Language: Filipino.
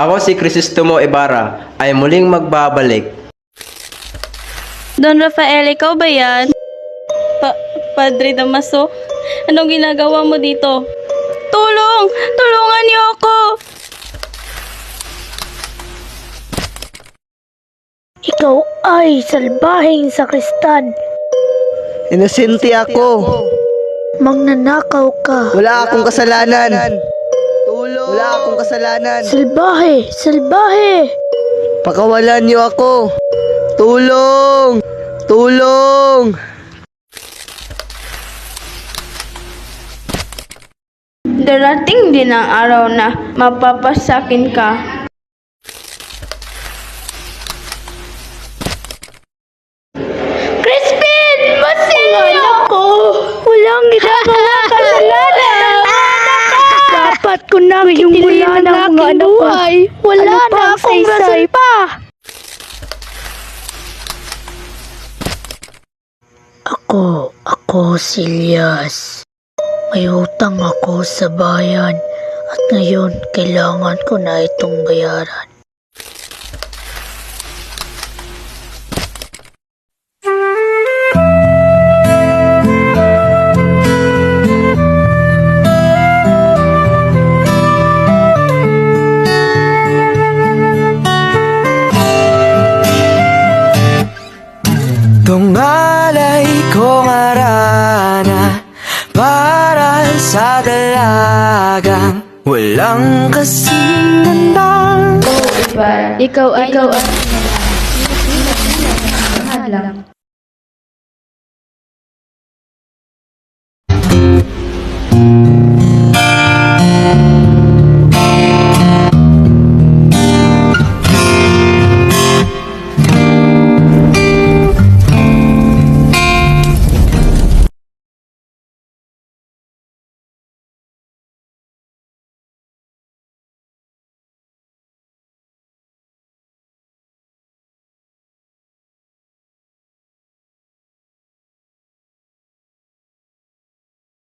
Ako si Crisostomo Ibarra ay muling magbabalik. Don Rafael, ikaw ba yan? Padre Damaso, anong ginagawa mo dito? Tulong! Tulungan niyo ako! Ikaw ay salbahing sakristan. Inosente ako. Magnanakaw ka. Wala akong kasalanan. Tulong! Wala akong kasalanan. Salbahe! Salbahe! Pakawalan niyo ako. Tulong! Tulong! Darating din ang araw na mapapasakin ka. Crispin! Basilio! Ako! Walang ginagawa kasalanan! Dapat ko nang hinimulan ang mga anak ko. Wala na akong rason pa! Ako si Elias. May utang ako sa bayan at ngayon kailangan ko na itong bayaran. Tungalay kong arana para sa dalagang walang kasing ganda. Ikaw ay